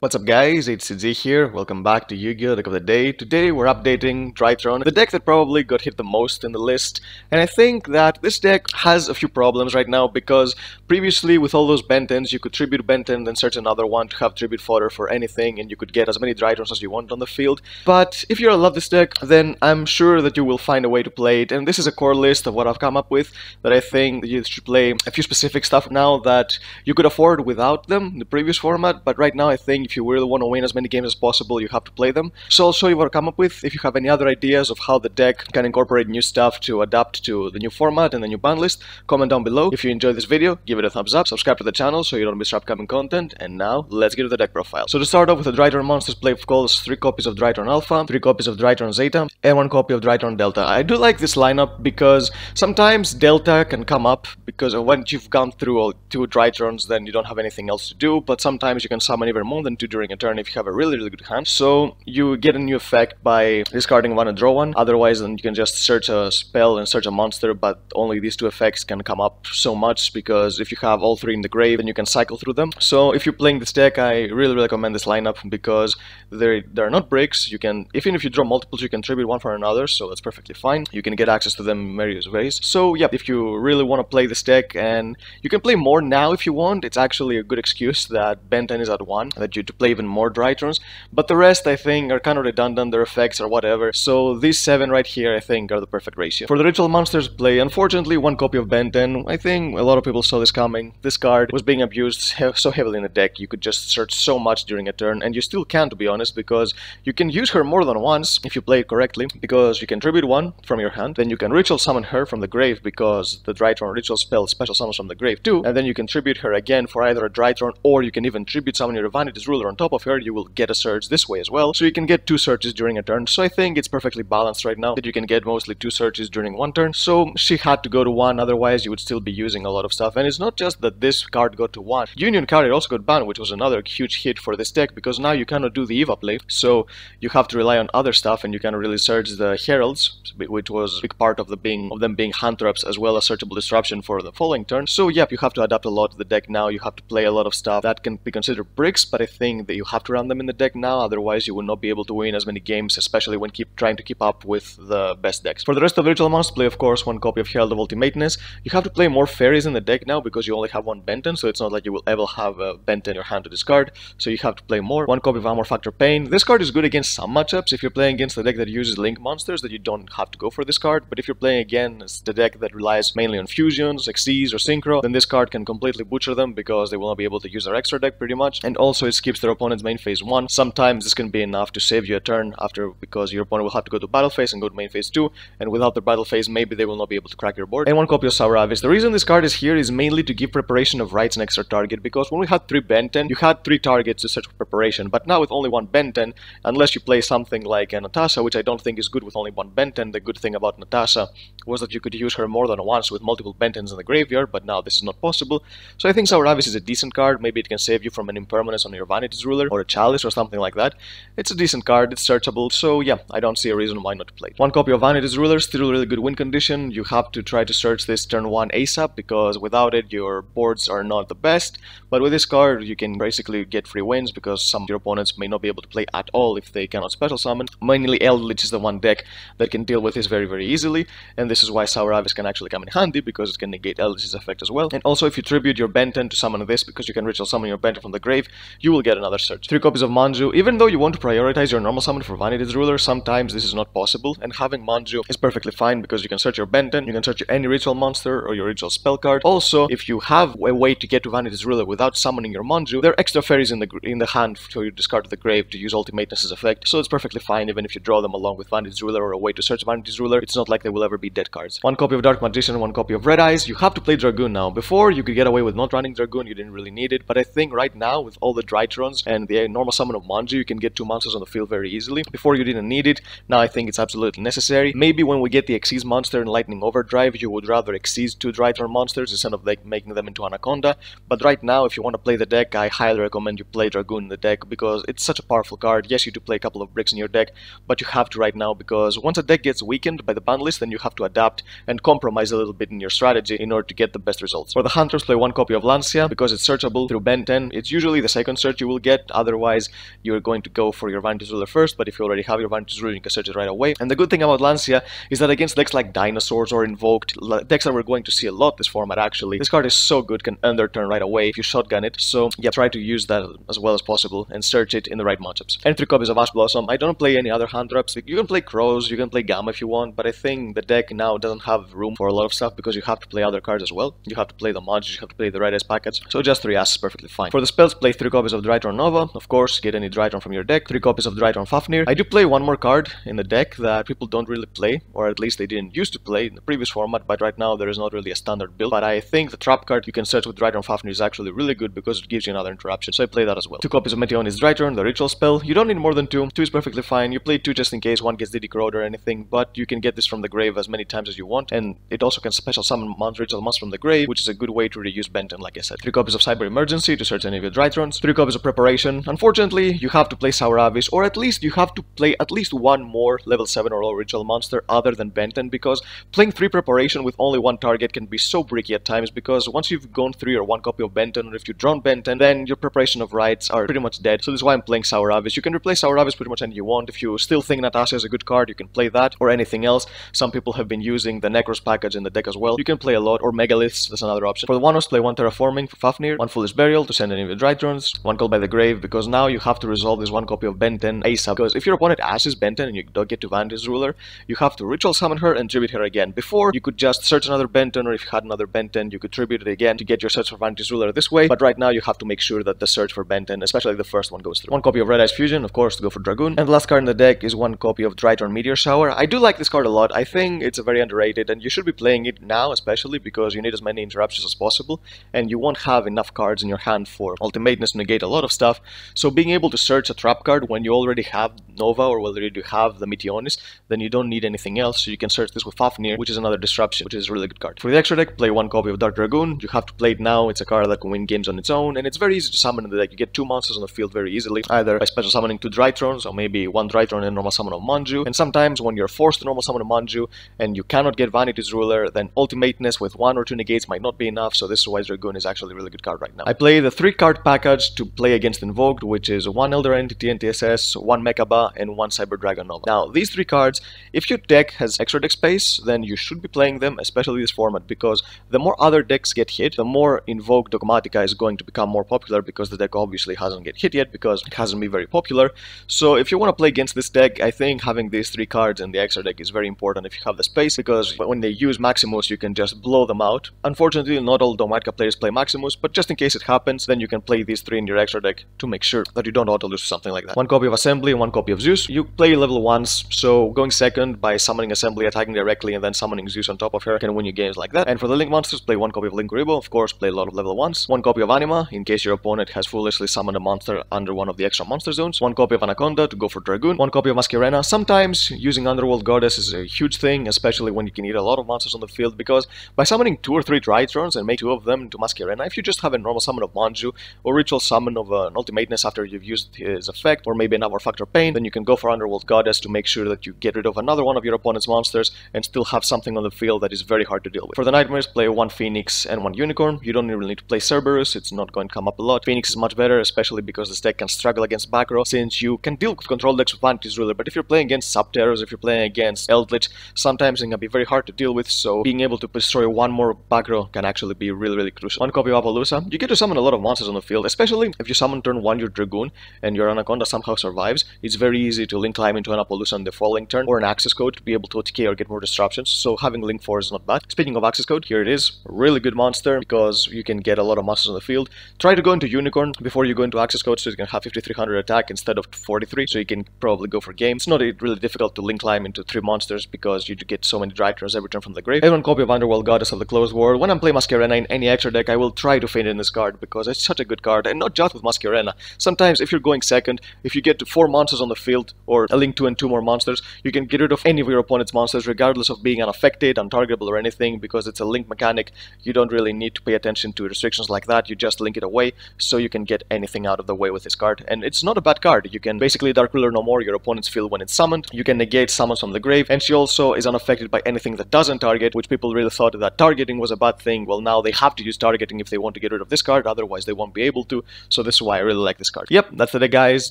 What's up guys, it's Z here, welcome back to Yu-Gi-Oh! Deck of the Day. Today we're updating Drytron, the deck that probably got hit the most in the list, and I think that this deck has a few problems right now because previously with all those Bentens you could tribute Benten, then search another one to have tribute fodder for anything, and you could get as many Drytrons as you want on the field. But if you love this deck, then I'm sure that you will find a way to play it, and this is a core list of what I've come up with that I think that you should play a few specific stuff now that you could afford without them in the previous format, but right now I think if you really want to win as many games as possible, you have to play them. So I'll show you what I come up with. If you have any other ideas of how the deck can incorporate new stuff to adapt to the new format and the new ban list, comment down below. If you enjoyed this video, give it a thumbs up, subscribe to the channel so you don't miss upcoming content, and now let's get to the deck profile. So to start off with the Drytron monsters play of course 3 copies of Drytron Alpha, 3 copies of Drytron Zeta, and 1 copy of Drytron Delta. I do like this lineup because sometimes Delta can come up because once you've gone through all 2 Drytrons then you don't have anything else to do, but sometimes you can summon even more than 2 during a turn if you have a really good hand. So you get a new effect by discarding 1 and draw 1, otherwise then you can just search a spell and search a monster, but only these 2 effects can come up so much because if you have all 3 in the grave then you can cycle through them. So if you're playing this deck, I really recommend this lineup because there are not bricks. You can, even if you draw multiples, you can tribute one for another, so that's perfectly fine. You can get access to them in various ways. So yeah, if you really want to play this deck, and you can play more now if you want, it's actually a good excuse that Benten is at 1, that you to play even more Drytrons, but the rest I think are kind of redundant, their effects or whatever, so these 7 right here I think are the perfect ratio. For the ritual monsters play, unfortunately 1 copy of Benten. I think a lot of people saw this coming. This card was being abused so heavily in the deck, you could just search so much during a turn, and you still can, to be honest, because you can use her more than once if you play it correctly, because you can tribute 1 from your hand, then you can ritual summon her from the grave because the Drytron ritual spell special summons from the grave too, and then you can tribute her again for either a Drytron, or you can even tribute summon your Vanity's Ruler on top of her. You will get a search this way as well, so you can get 2 searches during a turn. So I think it's perfectly balanced right now that you can get mostly 2 searches during 1 turn. So she had to go to 1, otherwise you would still be using a lot of stuff. And it's not just that this card got to 1. Union card also got banned, which was another huge hit for this deck because now you cannot do the Eva play, so you have to rely on other stuff, and you cannot really search the Heralds, which was a big part of them being hand traps as well as searchable disruption for the following turn. So yep, you have to adapt a lot to the deck now. You have to play a lot of stuff that can be considered bricks, but I think that you have to run them in the deck now, otherwise you will not be able to win as many games, especially when trying to keep up with the best decks. For the rest of the ritual monsters play, of course, 1 copy of Herald of Ultimateness. You have to play more fairies in the deck now because you only have 1 Benten, so it's not like you will ever have a Benten in your hand to discard, so you have to play more. 1 copy of Armor Factor Pain. This card is good against some matchups. If you're playing against the deck that uses link monsters, that you don't have to go for this card, but if you're playing against the deck that relies mainly on fusions, Xyz, or Synchro, then this card can completely butcher them because they will not be able to use their extra deck pretty much, and also it skips their opponent's main phase 1. Sometimes this can be enough to save you a turn after, because your opponent will have to go to battle phase and go to main phase 2, and without their battle phase maybe they will not be able to crack your board. And 1 copy of Sauravis. The reason this card is here is mainly to give preparation of rights an extra target, because when we had 3 Benten, you had 3 targets to search for preparation, but now with only 1 Benten, unless you play something like a Natasha, which I don't think is good with only 1 Benten. The good thing about Natasha was that you could use her more than once with multiple Bentens in the graveyard, but now this is not possible. So I think Sauravis is a decent card. Maybe it can save you from an impermanence on your Vanity's Ruler or a Chalice or something like that. It's a decent card, it's searchable, so yeah, I don't see a reason why not to play it. 1 copy of Vanity's Ruler, still really good win condition. You have to try to search this turn 1 ASAP because without it your boards are not the best, but with this card you can basically get free wins because some of your opponents may not be able to play at all if they cannot special summon. Mainly Eldritch is the one deck that can deal with this very easily, and this is why Sauravis can actually come in handy because it can negate Eldritch's effect as well. And also if you tribute your Benten to summon this, because you can ritual summon your Benten from the grave, you will get another search. 3 copies of Manju. Even though you want to prioritize your normal summon for Vanity's Ruler, sometimes this is not possible, and having Manju is perfectly fine because you can search your Benten, you can search any ritual monster or your ritual spell card. Also, if you have a way to get to Vanity's Ruler without summoning your Manju, there are extra fairies in the hand for you to discard to the grave to use Ultimateness's effect, so it's perfectly fine even if you draw them along with Vanity's Ruler or a way to search Vanity's Ruler. It's not like they will ever be dead cards. 1 copy of Dark Magician, 1 copy of Red Eyes. You have to play Dragoon now. Before, you could get away with not running Dragoon, you didn't really need it, but I think right now with all the Drytrons and the normal summon of Manju, you can get 2 monsters on the field very easily. Before you didn't need it, now I think it's absolutely necessary. Maybe when we get the Xyz monster in Lightning Overdrive, you would rather Xyz 2 Drytron monsters instead of like making them into Anaconda, but right now if you want to play the deck, I highly recommend you play Dragoon in the deck because it's such a powerful card. Yes, you do play a couple of bricks in your deck, but you have to right now because once a deck gets weakened by the ban list, then you have to adapt and compromise a little bit in your strategy in order to get the best results. For the Hunters, play one copy of Lancia because it's searchable through Ben 10. It's usually the second search you you will get. Otherwise, you're going to go for your Vantage Ruler first, but if you already have your Vantage Ruler, you can search it right away. And the good thing about Lancia is that against decks like Dinosaurs or Invoked, decks that we're going to see a lot this format actually, this card is so good, can end their turn right away if you shotgun it. So yeah, try to use that as well as possible and search it in the right matchups. And 3 copies of Ash Blossom. I don't play any other hand traps. You can play Crows, you can play Gamma if you want, but I think the deck now doesn't have room for a lot of stuff because you have to play other cards as well. You have to play the Mods, you have to play the Red Ice package. So just 3 Ashes is perfectly fine. For the spells, play 3 copies of Drytron Nova. Of course, get any Drytron from your deck. 3 copies of Drytron Fafnir. I do play one more card in the deck that people don't really play, or at least they didn't used to play in the previous format, but right now there is not really a standard build. But I think the trap card you can search with Drytron Fafnir is actually really good because it gives you another interruption, so I play that as well. 2 copies of Meteonis Drytron, the ritual spell. You don't need more than 2. 2 is perfectly fine. You play 2 just in case one gets DD Corrode or anything, but you can get this from the grave as many times as you want, and it also can special summon ritual monsters from the grave, which is a good way to reuse Benton, like I said. 3 copies of Cyber Emergency to search any of your Drytrons. 3 copies of Preparation. Unfortunately, you have to play Sour Abyss, or at least you have to play at least one more level 7 or lower ritual monster other than Benton, because playing 3 Preparation with only one target can be so bricky at times, because once you've gone 3 or 1 copy of Benton, or if you drawn Benton, then your Preparation of Rites are pretty much dead. So this is why I'm playing Sour Abyss. You can replace Sour Abyss pretty much any you want. If you still think Natasha is a good card, you can play that, or anything else. Some people have been using the Necros package in the deck as well. You can play a lot, or Megaliths, that's another option. For the one-offs, play 1 Terraforming for Fafnir, 1 Foolish Burial to send any of your Drytrons, 1 Call by the Grave, because now you have to resolve this 1 copy of Benton ASAP, because if your opponent ashes Benton and you don't get to Vantage Ruler, you have to Ritual Summon her and Tribute her again. Before, you could just search another Benton, or if you had another Benton, you could Tribute it again to get your search for Vantage Ruler this way, but right now you have to make sure that the search for Benton, especially the first one, goes through. 1 copy of Red Ice Fusion, of course, to go for Dragoon, and the last card in the deck is 1 copy of Drytron Meteor Shower. I do like this card a lot. I think it's a very underrated, and you should be playing it now, especially because you need as many interruptions as possible, and you won't have enough cards in your hand for Ultimateness to negate a lot of stuff. So being able to search a trap card when you already have Nova, or whether you have the Meteonis, then you don't need anything else, so you can search this with Fafnir, which is another disruption, which is a really good card. For the extra deck, play 1 copy of Dark Dragoon. You have to play it now. It's a card that can win games on its own, and it's very easy to summon in the deck. You get 2 monsters on the field very easily, either by special summoning 2 Drytrons, or maybe 1 Drytron and normal summon of Manju. And sometimes when you're forced to normal summon a Manju and you cannot get Vanity's Ruler, then Ultimateness with 1 or 2 negates might not be enough, so this is why Dragoon is actually a really good card right now. I play the 3 card package to play against Invoked, which is 1 Elder Entity NTSS, 1 Mechaba, and 1 Cyber Dragon Nova. Now, these 3 cards, if your deck has extra deck space, then you should be playing them, especially this format, because the more other decks get hit, the more Invoked Dogmatica is going to become more popular, because the deck obviously hasn't get hit yet, because it hasn't been very popular. So if you want to play against this deck, I think having these 3 cards in the extra deck is very important if you have the space, because when they use Maximus, you can just blow them out. Unfortunately, not all Dogmatica players play Maximus, but just in case it happens, then you can play these 3 in your extra deck to make sure that you don't auto-lose something like that. 1 copy of Assembly and 1 copy of Zeus. You play level 1s, so going second by summoning Assembly, attacking directly, and then summoning Zeus on top of her can win you games like that. And for the Link monsters, play 1 copy of Link Kuriboh, of course, play a lot of level 1s. 1 copy of Anima, in case your opponent has foolishly summoned a monster under one of the extra monster zones. 1 copy of Anaconda to go for Dragoon. 1 copy of Masquerena. Sometimes using Underworld Goddess is a huge thing, especially when you can eat a lot of monsters on the field, because by summoning 2 or 3 Drytrons and make 2 of them into Masquerena, if you just have a normal summon of Manju, or ritual summon of an Ultimateness after you've used his effect, or maybe an Hour Factor Pain, then you can go for Underworld Goddess to make sure that you get rid of another one of your opponent's monsters and still have something on the field that is very hard to deal with. For the Nightmares, play 1 Phoenix and 1 Unicorn. You don't really need to play Cerberus, it's not going to come up a lot. Phoenix is much better, especially because this deck can struggle against back row, since you can deal with control decks with Vanity's Ruler, but if you're playing against Subterrors, if you're playing against Eldritch, sometimes it can be very hard to deal with, so being able to destroy 1 more back row can actually be really crucial. 1 copy of Appaloosa. You get to summon a lot of monsters on the field, especially if you summon turn 1 your Dragoon and your Anaconda somehow survives. It's very easy to link climb into an Appaloosa on the following turn, or an access code to be able to OTK or get more disruptions, so having link 4 is not bad. Speaking of access code, here it is. A really good monster, because you can get a lot of monsters on the field. Try to go into Unicorn before you go into access code, so you can have 5300 attack instead of 43, so you can probably go for game. It's not really difficult to link climb into 3 monsters, because you do get so many Drytrons every turn from the grave. I have 1 copy of Underworld Goddess of the Closed World. When I'm playing Masquerena in any extra deck, I will try to feign in this card, because it's such a good card, and not just with Masquerena. Sometimes if you're going second, if you get to 4 monsters on the field, or a link 2 and 2 more monsters, you can get rid of any of your opponent's monsters, regardless of being unaffected, untargetable, or anything, because it's a link mechanic. You don't really need to pay attention to restrictions like that, you just link it away, so you can get anything out of the way with this card. And it's not a bad card. You can basically Dark Ruler no more your opponent's field when it's summoned, you can negate summons from the grave, and she also is unaffected by anything that doesn't target, which people really thought that targeting was a bad thing. Well, now they have to use targeting if they want to get rid of this card, otherwise they won't be able to, so this reasons why I really like this card. Yep, that's the deck, guys.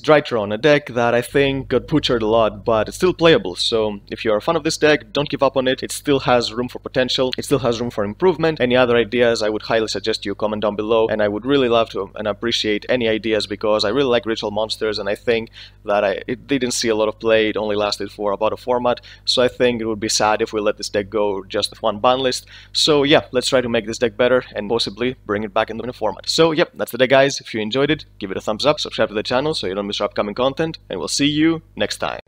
Drytron, a deck that I think got butchered a lot, but it's still playable. So if you're a fan of this deck, don't give up on it. It still has room for potential. It still has room for improvement. Any other ideas, I would highly suggest you comment down below, and I would really love to and appreciate any ideas, because I really like ritual monsters, and I think that it didn't see a lot of play. It only lasted for about a format, so I think it would be sad if we let this deck go just with one ban list. So yeah, let's try to make this deck better and possibly bring it back in the format. So yep, that's the deck, guys. If you enjoyed it, give it a thumbs up, subscribe to the channel so you don't miss our upcoming content, and we'll see you next time.